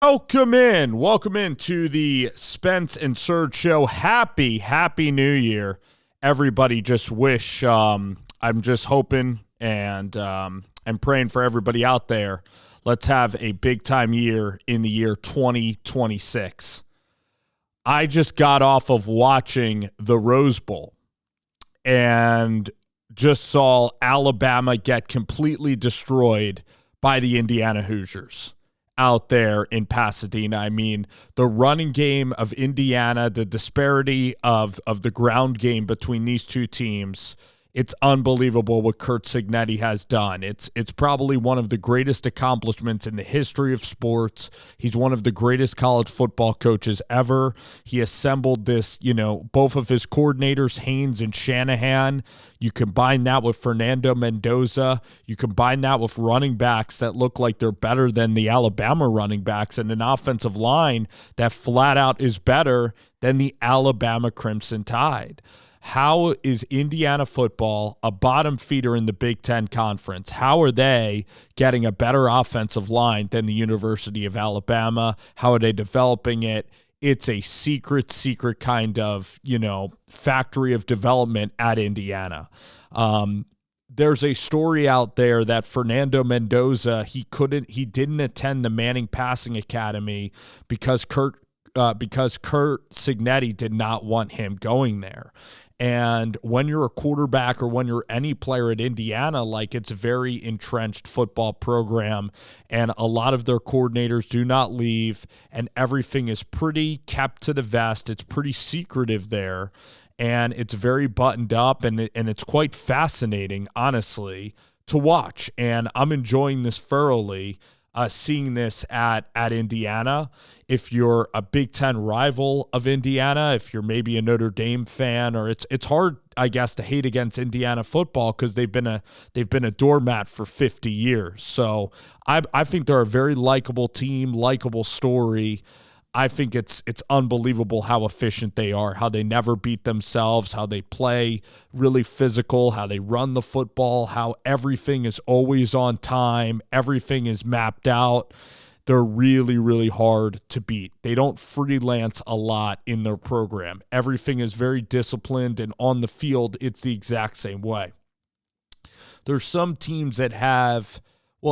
Welcome in to the Spence and Surge show. Happy New Year. Everybody just wish, I'm just hoping and praying for everybody out there. Let's have a big time year in the year 2026. I just got off of watching the Rose Bowl and just saw Alabama get completely destroyed by the Indiana Hoosiers out there in Pasadena. I mean, the running game of Indiana, the disparity of the ground game between these two teams, it's unbelievable what Curt Cignetti has done. It's probably one of the greatest accomplishments in the history of sports. He's one of the greatest college football coaches ever. He assembled this, both of his coordinators, Haynes and Shanahan. You combine that with Fernando Mendoza. You combine that with running backs that look like they're better than the Alabama running backs, and an offensive line that flat out is better than the Alabama Crimson Tide. How is Indiana football a bottom feeder in the Big Ten Conference? How are they getting a better offensive line than the University of Alabama? How are they developing it? It's a secret kind of, factory of development at Indiana. There's a story out there that Fernando Mendoza, he didn't attend the Manning Passing Academy because Curt Cignetti did not want him going there. And when you're a quarterback or when you're any player at Indiana, it's a very entrenched football program, and a lot of their coordinators do not leave, and everything is pretty kept to the vest. It's pretty secretive there, and it's very buttoned up, and it's quite fascinating, honestly, to watch. And I'm enjoying this thoroughly. Seeing this at Indiana. If you're a Big Ten rival of Indiana, if you're maybe a Notre Dame fan, or it's hard, I guess, to hate against Indiana football because they've been a doormat for 50 years. So I think they're a very likable team, likable story. I think it's unbelievable how efficient they are, how they never beat themselves, how they play really physical, how they run the football, how everything is always on time, everything is mapped out. They're really, really hard to beat. They don't freelance a lot in their program. Everything is very disciplined, and on the field, it's the exact same way. There's some teams that have,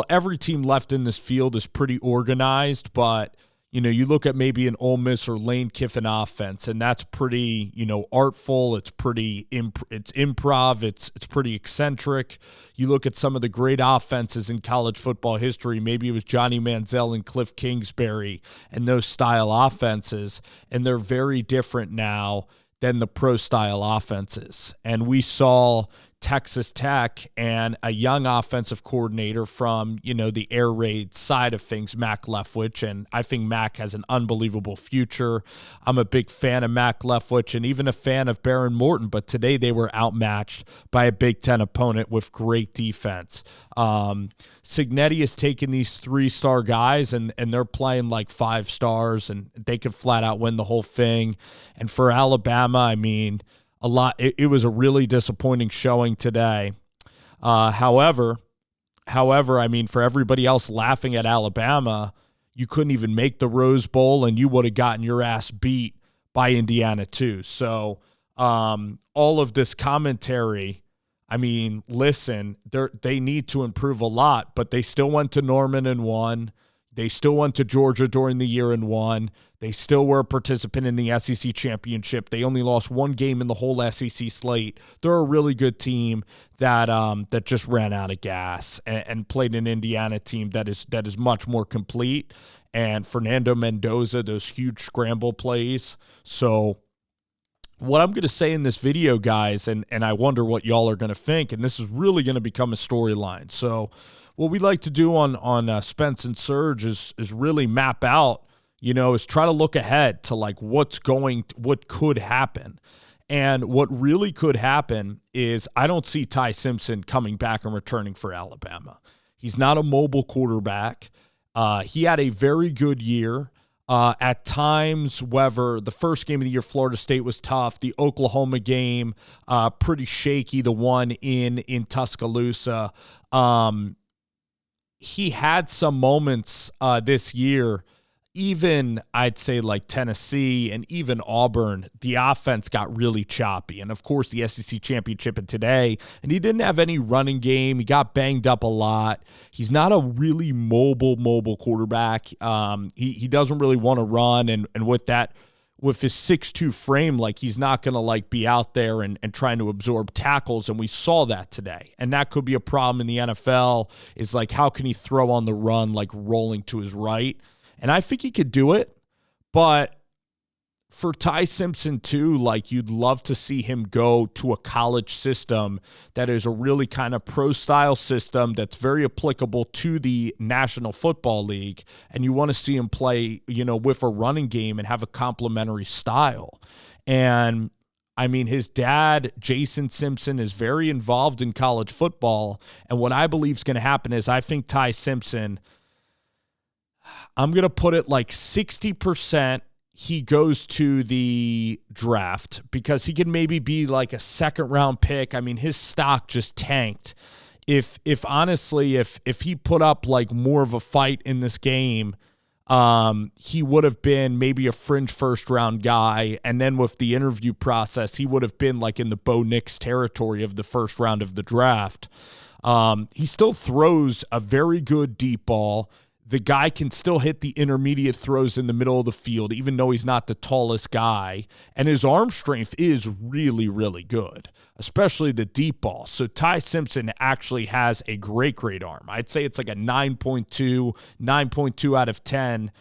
every team left in this field is pretty organized, but you look at maybe an Ole Miss or Lane Kiffin offense, and that's pretty, artful. It's pretty, it's improv. It's pretty eccentric. You look at some of the great offenses in college football history. Maybe it was Johnny Manziel and Cliff Kingsbury and those style offenses, and they're very different now than the pro-style offenses. And we saw Texas Tech and a young offensive coordinator from, the air raid side of things, Mack Leftwich, and I think Mack has an unbelievable future. I'm a big fan of Mack Leftwich and even a fan of Baron Morton, but today they were outmatched by a Big Ten opponent with great defense. Cignetti has taken these 3-star guys and they're playing like 5 stars, and they could flat out win the whole thing. And for Alabama, I mean, it was a really disappointing showing today. However, I mean, for everybody else laughing at Alabama, you couldn't even make the Rose Bowl, and you would have gotten your ass beat by Indiana too. So all of this commentary, I mean, listen, they need to improve a lot, but they still went to Norman and won. They still went to Georgia during the year and won. They still were a participant in the SEC championship. They only lost one game in the whole SEC slate. They're a really good team that just ran out of gas and played an Indiana team that is much more complete. And Fernando Mendoza, those huge scramble plays. So what I'm going to say in this video, guys, and I wonder what y'all are going to think, and this is really going to become a storyline. So what we like to do on Spence and Surge is really map out, is try to look ahead to what could happen. And what really could happen is I don't see Ty Simpson coming back and returning for Alabama. He's not a mobile quarterback. He had a very good year. At times, whether the first game of the year, Florida State was tough. The Oklahoma game, pretty shaky. The one in Tuscaloosa. He had some moments this year, even I'd say like Tennessee and even Auburn, the offense got really choppy. And of course, the SEC championship and today, and he didn't have any running game. He got banged up a lot. He's not a really mobile quarterback. He doesn't really want to run, and with his 6'2" frame, like he's not going to like be out there and trying to absorb tackles. And we saw that today. And that could be a problem in the NFL, is like, how can he throw on the run, like rolling to his right? And I think he could do it, but for Ty Simpson too, like you'd love to see him go to a college system that is a really kind of pro-style system that's very applicable to the National Football League, and you want to see him play, with a running game and have a complementary style. And I mean, his dad, Jason Simpson, is very involved in college football, and what I believe is going to happen is I think Ty Simpson, I'm going to put it like 60% he goes to the draft because he could maybe be like a second-round pick. I mean, his stock just tanked. If he put up like more of a fight in this game, he would have been maybe a fringe first-round guy, and then with the interview process, he would have been like in the Bo Nix territory of the first round of the draft. He still throws a very good deep ball. The guy can still hit the intermediate throws in the middle of the field, even though he's not the tallest guy. And his arm strength is really, really good, especially the deep ball. So Ty Simpson actually has a great arm. I'd say it's like a 9.2 out of 10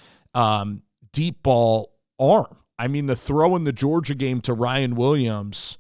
deep ball arm. I mean, the throw in the Georgia game to Ryan Williams,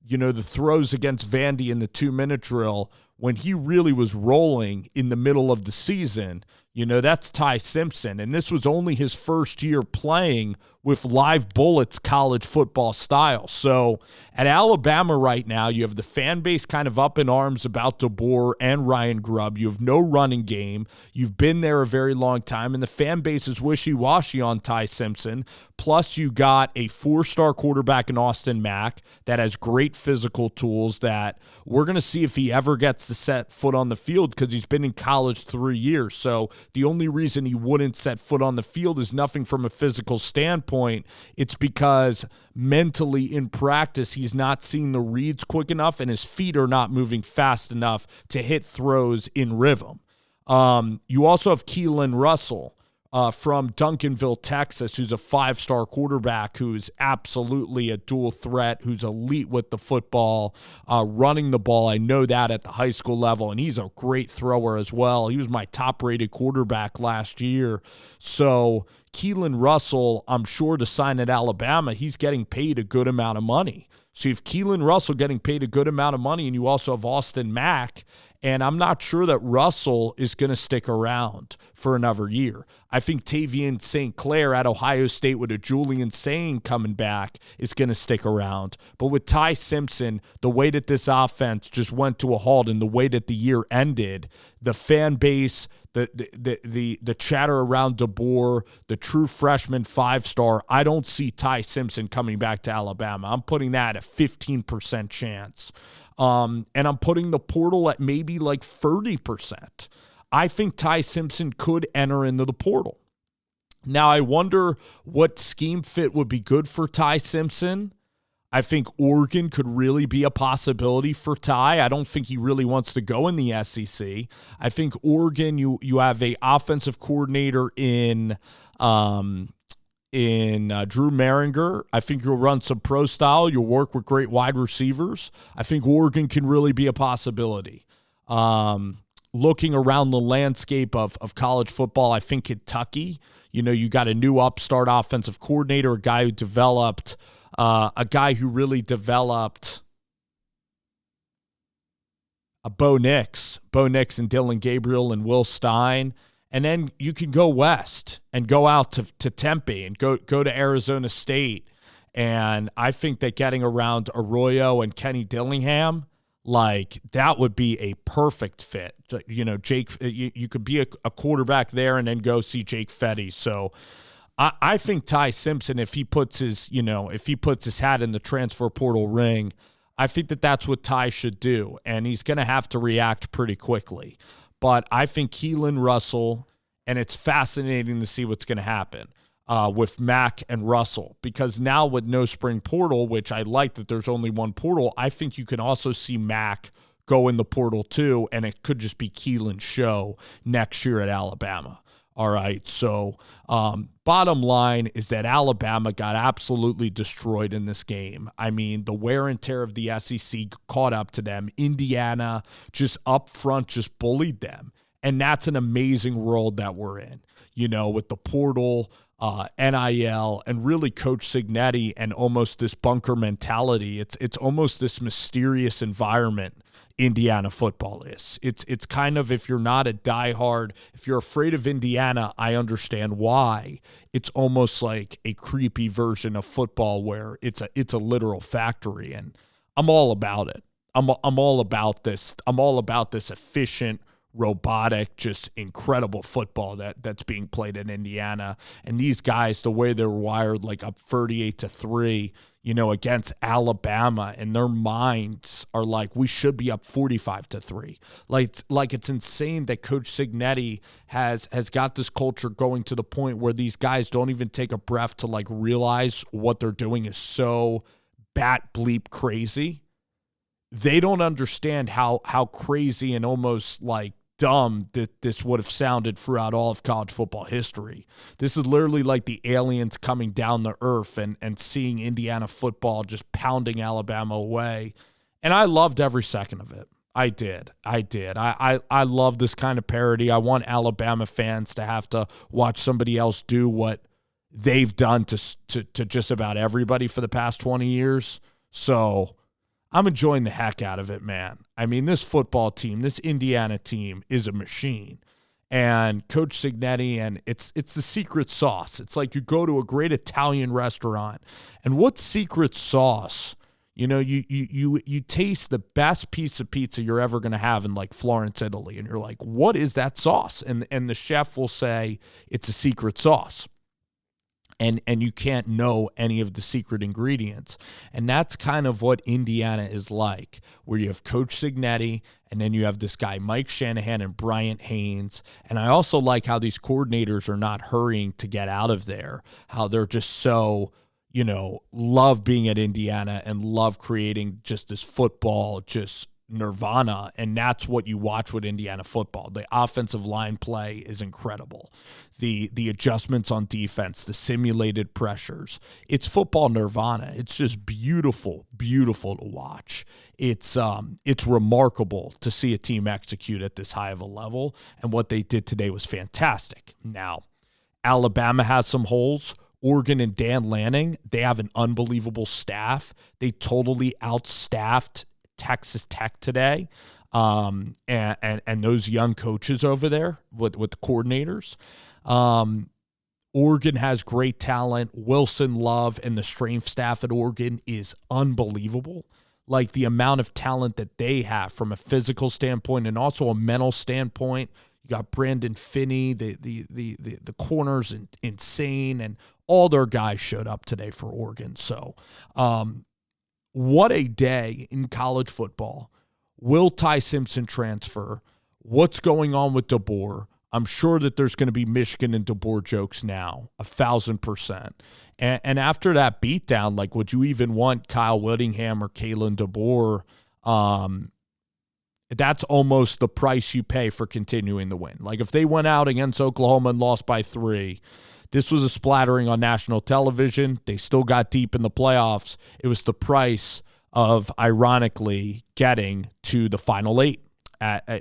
the throws against Vandy in the 2-minute drill, when he really was rolling in the middle of the season, that's Ty Simpson. And this was only his first year playing with live bullets college football style. So at Alabama right now, you have the fan base kind of up in arms about DeBoer and Ryan Grubb. You have no running game. You've been there a very long time, and the fan base is wishy-washy on Ty Simpson. Plus, you got a 4-star quarterback in Austin Mack that has great physical tools that we're going to see if he ever gets to set foot on the field because he's been in college 3 years. So the only reason he wouldn't set foot on the field is nothing from a physical standpoint. It's because mentally in practice, he's not seeing the reads quick enough and his feet are not moving fast enough to hit throws in rhythm. You also have Keelon Russell from Duncanville, Texas, who's a 5-star quarterback who's absolutely a dual threat, who's elite with the football, running the ball. I know that at the high school level, and he's a great thrower as well. He was my top-rated quarterback last year. So Keelon Russell, I'm sure to sign at Alabama, he's getting paid a good amount of money. So you have Keelon Russell getting paid a good amount of money, and you also have Austin Mack, and I'm not sure that Russell is going to stick around for another year. I think Tavian St. Clair at Ohio State with a Julian Sain coming back is going to stick around. But with Ty Simpson, the way that this offense just went to a halt and the way that the year ended, the fan base, the chatter around DeBoer, the true freshman 5-star, I don't see Ty Simpson coming back to Alabama. I'm putting that at a 15% chance. And I'm putting the portal at maybe like 30%. I think Ty Simpson could enter into the portal. Now, I wonder what scheme fit would be good for Ty Simpson. I think Oregon could really be a possibility for Ty. I don't think he really wants to go in the SEC. I think Oregon, you have a offensive coordinator in Drew Maringer. I think you'll run some pro style. You'll work with great wide receivers. I think Oregon can really be a possibility. Looking around the landscape of college football, I think Kentucky, you got a new upstart offensive coordinator, a guy who really developed a Bo Nix and Dylan Gabriel and Will Stein. And then you can go west and go out to Tempe and go to Arizona State. And I think that getting around Arroyo and Kenny Dillingham, like that would be a perfect fit. Jake, you could be a quarterback there and then go see Jake Fetty. So I think Ty Simpson, if he puts his hat in the transfer portal ring, I think that's what Ty should do. And he's going to have to react pretty quickly. But I think Keelon Russell, and it's fascinating to see what's going to happen. with Mack and Russell, because now with no spring portal, which I like that there's only one portal, I think you can also see Mack go in the portal too, and it could just be Keelon's show next year at Alabama. All right, so bottom line is that Alabama got absolutely destroyed in this game. I mean, the wear and tear of the SEC caught up to them. Indiana just up front just bullied them. And that's an amazing world that we're in, with the portal, NIL, and really Coach Cignetti and almost this bunker mentality. It's almost this mysterious environment Indiana football is. It's kind of, if you're not a diehard, if you're afraid of Indiana, I understand why. It's almost like a creepy version of football where it's a literal factory, and I'm all about it. I'm all about this. I'm all about this efficient, robotic, just incredible football that's being played in Indiana. And these guys, the way they're wired, like up 38-3, against Alabama, and their minds are like, we should be up 45-3. Like it's insane that Coach Cignetti has got this culture going to the point where these guys don't even take a breath to like realize what they're doing is so bat bleep crazy. They don't understand how crazy and almost like dumb that this would have sounded throughout all of college football history. This is literally like the aliens coming down the earth and seeing Indiana football just pounding Alabama away. And I loved every second of it. I did. I love this kind of parody. I want Alabama fans to have to watch somebody else do what they've done to just about everybody for the past 20 years. So I'm enjoying the heck out of it, man. I mean, this football team, this Indiana team is a machine. And Coach Cignetti, and it's the secret sauce. It's like you go to a great Italian restaurant, and what secret sauce? You taste the best piece of pizza you're ever going to have in like Florence, Italy, and you're like, what is that sauce? And the chef will say it's a secret sauce. And you can't know any of the secret ingredients. And that's kind of what Indiana is like, where you have Coach Cignetti, and then you have this guy, Mike Shanahan and Bryant Haynes. And I also like how these coordinators are not hurrying to get out of there, how they're just so, love being at Indiana and love creating just this football, just nirvana. And that's what you watch with Indiana football. The offensive line play is incredible. The adjustments on defense, the simulated pressures. It's football nirvana. It's just beautiful, beautiful to watch. It's remarkable to see a team execute at this high of a level, and what they did today was fantastic. Now, Alabama has some holes. Oregon and Dan Lanning, they have an unbelievable staff. They totally outstaffed Texas Tech today, and those young coaches over there with the coordinators. Oregon has great talent. Wilson Love and the strength staff at Oregon is unbelievable. Like the amount of talent that they have from a physical standpoint and also a mental standpoint. You got Brandon Finney, the corners, insane, and all their guys showed up today for Oregon. So, what a day in college football. Will Ty Simpson transfer? What's going on with DeBoer? I'm sure that there's going to be Michigan and DeBoer jokes now, 1,000%. And after that beatdown, like, would you even want Kyle Whittingham or Kalen DeBoer? That's almost the price you pay for continuing to win. Like, if they went out against Oklahoma and lost by 3, this was a splattering on national television. They still got deep in the playoffs. It was the price of, ironically, getting to the Final 8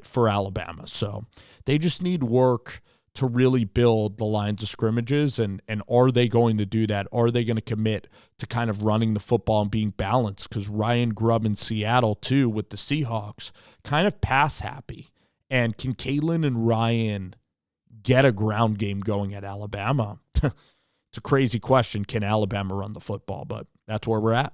for Alabama. So they just need work to really build the lines of scrimmages, and are they going to do that? Are they going to commit to kind of running the football and being balanced? Because Ryan Grubb in Seattle, too, with the Seahawks, kind of pass happy. And can Kalen and Ryan get a ground game going at Alabama? It's a crazy question. Can Alabama run the football? But that's where we're at.